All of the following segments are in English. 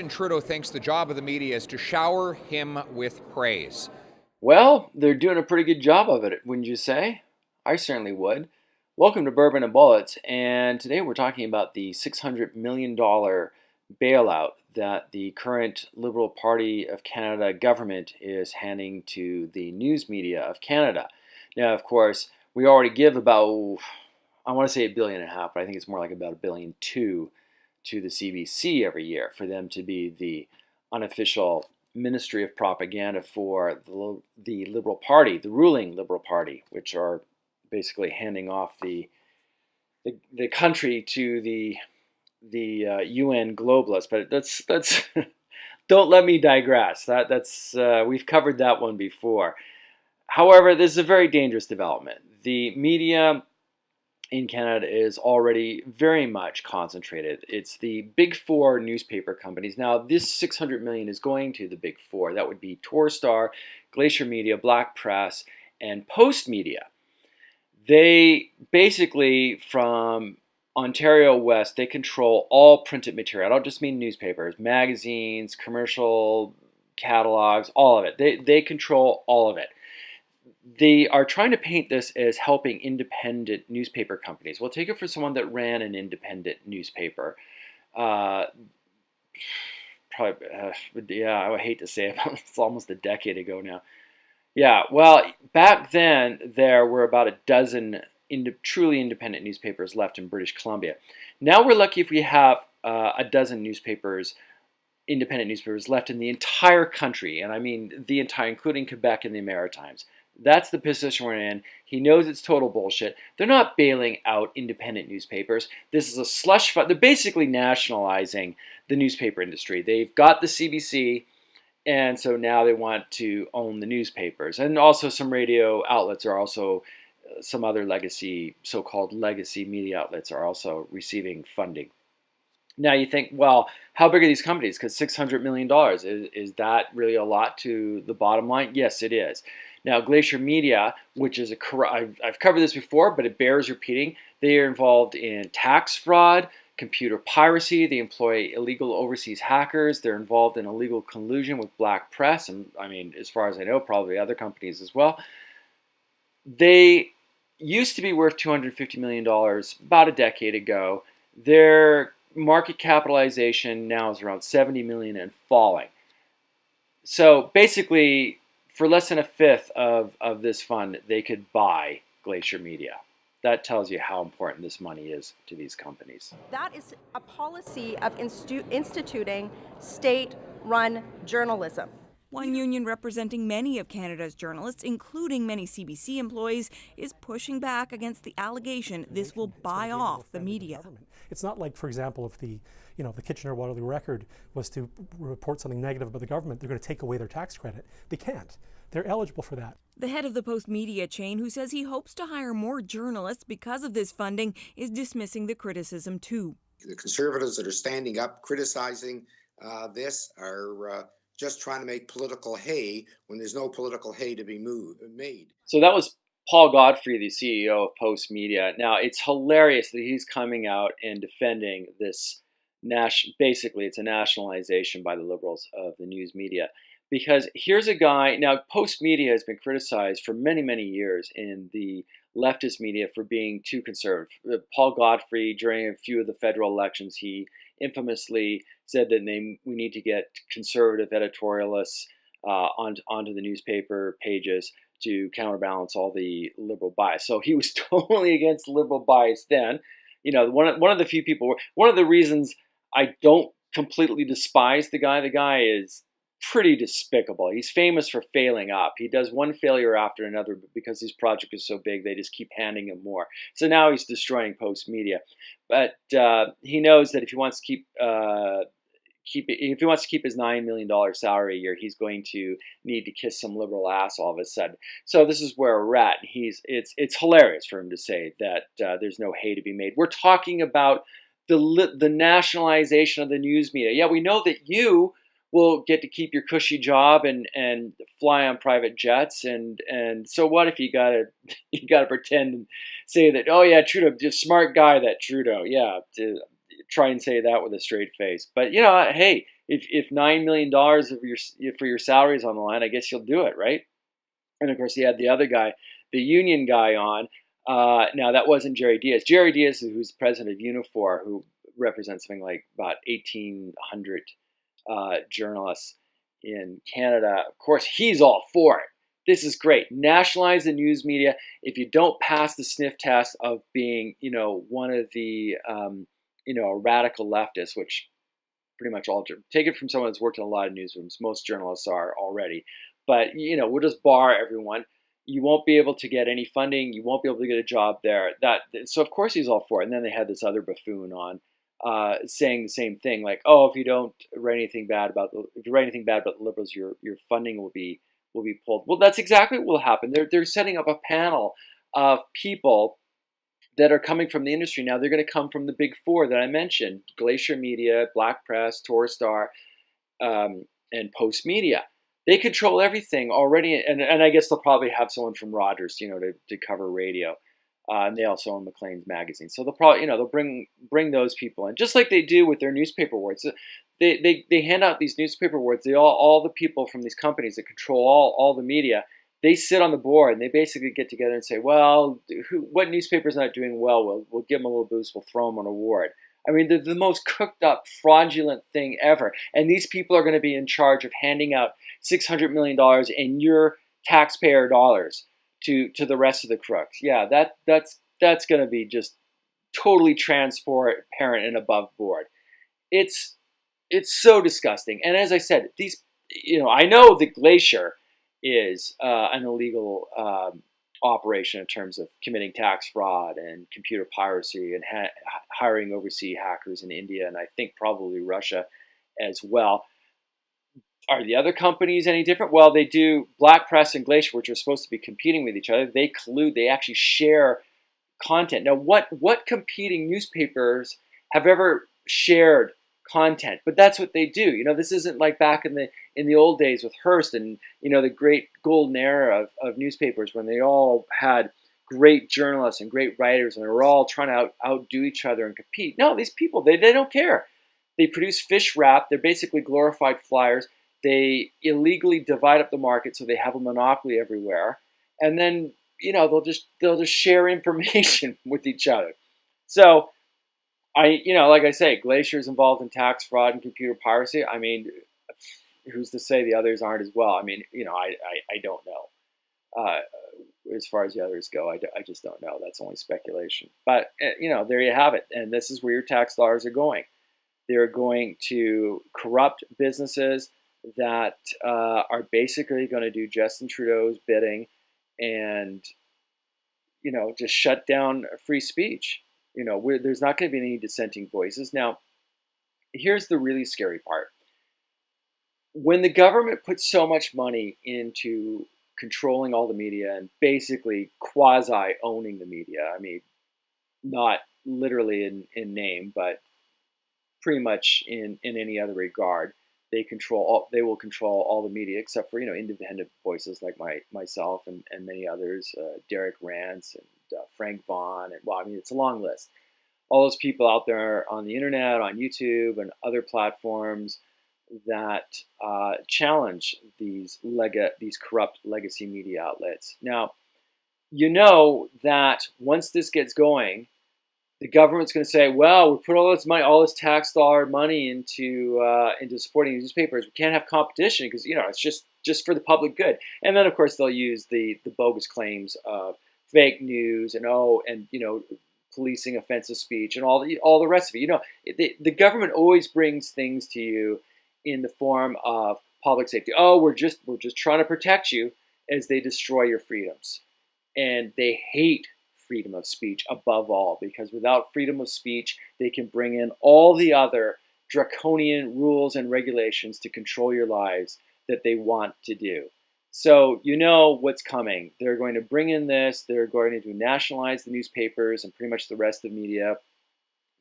Justin Trudeau thinks the job of the media is to shower him with praise. Well, they're doing a pretty good job of it, wouldn't you say? I certainly would. Welcome to Bourbon and Bullets, and today we're talking about the $600 million bailout that the current Liberal Party of Canada government is handing to the news media of Canada. Now, of course, we already give about, I want to say $1.5 billion, but I think it's more like about $1.2 billion to the CBC every year for them to be the unofficial ministry of propaganda for the Liberal Party, the ruling Liberal Party, which are basically handing off the country to the UN globalists. But that's don't let me digress. That's we've covered that one before. However, this is a very dangerous development. The media in Canada is already very much concentrated. It's the big four newspaper companies. Now, this $600 million is going to the big four. That would be Torstar, Glacier Media, Black Press, and Post Media. They basically, from Ontario West, they control all printed material. I don't just mean newspapers, magazines, commercial catalogs, all of it. They control all of it. They are trying to paint this as helping independent newspaper companies. Well, take it for someone that ran an independent newspaper. Probably, yeah, I would hate to say it, but it's almost a decade ago now. Yeah, well, back then there were about a dozen truly independent newspapers left in British Columbia. Now we're lucky if we have a dozen newspapers, independent newspapers left in the entire country, and I mean the entire, including Quebec and the Maritimes. That's the position we're in. He knows it's total bullshit. They're not bailing out independent newspapers. This is a slush fund. They're basically nationalizing the newspaper industry. They've got the CBC, and so now they want to own the newspapers. And also some radio outlets are also, some other legacy, so-called legacy media outlets are also receiving funding. Now you think, well, how big are these companies? Because $600 million, is that really a lot to the bottom line? Yes, it is. Now, Glacier Media, which is I've covered this before, but it bears repeating. They are involved in tax fraud, computer piracy. They employ illegal overseas hackers. They're involved in illegal collusion with Black Press, and I mean, as far as I know, probably other companies as well. They used to be worth $250 million about a decade ago. Their market capitalization now is around $70 million and falling. So basically, for less than a fifth of this fund, they could buy Glacier Media. That tells you how important this money is to these companies. That is a policy of instituting state-run journalism. One union representing many of Canada's journalists, including many CBC employees, is pushing back against the allegation this will buy off the media. It's not like, for example, if the Kitchener-Waterloo Record was to report something negative about the government, they're going to take away their tax credit. They can't. They're eligible for that. The head of the Post Media chain, who says he hopes to hire more journalists because of this funding, is dismissing the criticism too. The Conservatives that are standing up criticizing this are just trying to make political hay when there's no political hay to be made. So that was Paul Godfrey, the CEO of Post Media. Now, it's hilarious that he's coming out and defending this, basically it's a nationalization by the Liberals of the news media. Because here's a guy, now Post Media has been criticized for many, many years in the leftist media for being too conservative. Paul Godfrey, during a few of the federal elections, he infamously said that we need to get conservative editorialists onto the newspaper pages to counterbalance all the liberal bias. So he was totally against liberal bias then. You know, one of the few people, one of the reasons I don't completely despise the guy is pretty despicable. He's famous for failing up. He does one failure after another, but because his project is so big, they just keep handing him more. So now he's destroying Post Media. But he knows that if he wants to keep his $9 million salary a year, he's going to need to kiss some liberal ass all of a sudden. So this is where we're at. It's hilarious for him to say that there's no hay to be made. We're talking about the nationalization of the news media. Yeah, we know that you will get to keep your cushy job and fly on private jets, and so what if you gotta pretend and say that, oh yeah, Trudeau, just smart guy, that Trudeau, yeah, to try and say that with a straight face. But you know, hey, if $9 million of for your salary is on the line, I guess you'll do it, right? And of course, he had the other guy, the union guy, on. Now that wasn't Jerry Dias. Jerry Dias, who's president of Unifor, who represents something like about 1,800 journalists in Canada. Of course, he's all for it. This is great. Nationalize the news media. If you don't pass the sniff test of being, one of the, a radical leftist, which pretty much all, take it from someone that's worked in a lot of newsrooms. Most journalists are already. But, we'll just bar everyone. You won't be able to get any funding. You won't be able to get a job there. So of course he's all for it. And then they had this other buffoon on saying the same thing, like, oh, if you write anything bad about the liberals, your funding will be pulled. Well, that's exactly what will happen. They're setting up a panel of people that are coming from the industry. Now they're going to come from the big four that I mentioned: Glacier Media, Black Press, Torstar, and Post Media. They control everything already, and I guess they'll probably have someone from Rogers, to cover radio. And they also own Maclean's magazine, so they'll probably, they'll bring those people in, just like they do with their newspaper awards. So they hand out these newspaper awards. All the people from these companies that control all the media, they sit on the board and they basically get together and say, well, what newspaper's not doing well? We'll give them a little boost. We'll throw them an award. I mean, they're the most cooked up, fraudulent thing ever. And these people are going to be in charge of handing out $600 million in your taxpayer dollars to the rest of the crooks. Yeah, that's going to be just totally transparent and above board. It's so disgusting. And as I said, these, I know the Glacier is an illegal operation in terms of committing tax fraud and computer piracy and hiring overseas hackers in India and I think probably Russia as well. Are the other companies any different? Well, they do. Black Press and Glacier, which are supposed to be competing with each other, they collude. They actually share content. Now, what competing newspapers have ever shared content? But that's what they do. This isn't like back in the old days with Hearst and the great golden era of newspapers when they all had great journalists and great writers and they were all trying to outdo each other and compete. No, these people they don't care. They produce fish wrap. They're basically glorified flyers. They illegally divide up the market so they have a monopoly everywhere, and then they'll just share information with each other. So like I say, Glacier's involved in tax fraud and computer piracy. I mean, who's to say the others aren't as well? I mean, I don't know. As far as the others go, I just don't know. That's only speculation. But there you have it. And this is where your tax dollars are going. They're going to corrupt businesses that are basically going to do Justin Trudeau's bidding and, just shut down free speech. There's not going to be any dissenting voices. Now, here's the really scary part. When the government puts so much money into controlling all the media and basically quasi-owning the media, I mean, not literally in name, but pretty much in any other regard, they will control all the media except for independent voices like myself and many others, Derek Rance and Frank Vaughn, and it's a long list. All those people out there on the internet, on YouTube, and other platforms that challenge these corrupt legacy media outlets. Now, that once this gets going, the government's going to say, well, we put all this money, all this tax dollar money into supporting these newspapers. We can't have competition because it's just for the public good. And then of course they'll use the bogus claims of fake news and policing offensive speech and all the rest of it. The government always brings things to you in the form of public safety. Oh, we're just trying to protect you, as they destroy your freedoms. And they hate freedom of speech above all, because without freedom of speech, they can bring in all the other draconian rules and regulations to control your lives that they want to do. So what's coming. They're going to bring in this. They're going to nationalize the newspapers and pretty much the rest of the media.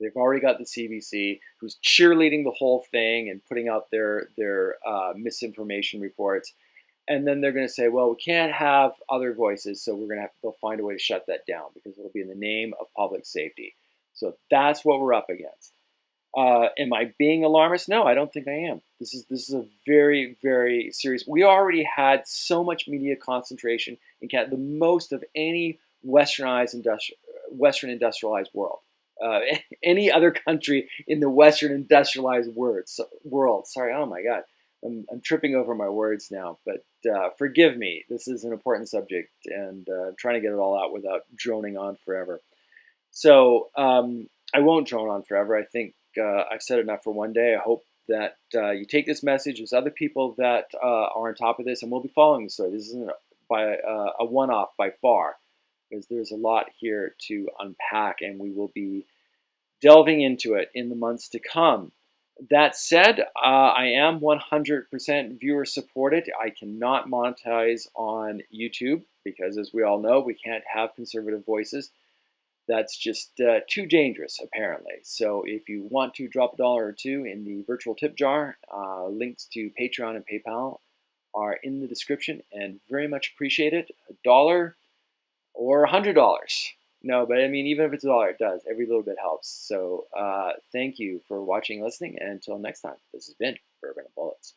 They've already got the CBC, who's cheerleading the whole thing and putting out their misinformation reports. And then they're going to say, well, we can't have other voices, so they'll find a way to shut that down because it'll be in the name of public safety. So that's what we're up against. Am I being alarmist? No, I don't think I am. This is a very, very serious. We already had so much media concentration in Canada, the most of any Western industrialized world. Any other country in the Western industrialized world. Sorry, oh my God, I'm tripping over my words now. But forgive me. This is an important subject, and trying to get it all out without droning on forever. So I won't drone on forever. I think I've said enough for one day. I hope that you take this message. There's other people that are on top of this, and we'll be following the story. This isn't a one-off by far, because there's a lot here to unpack, and we will be delving into it in the months to come. That said, I am 100% viewer supported. I cannot monetize on YouTube because, as we all know, we can't have conservative voices. That's just too dangerous, apparently. So if you want to drop $1 or $2 in the virtual tip jar, links to Patreon and PayPal are in the description, and very much appreciate it. $1 or $100. No, but I mean, even if it's $1, it does. Every little bit helps. So thank you for watching and listening, and until next time, this has been Bourbon and Bullets.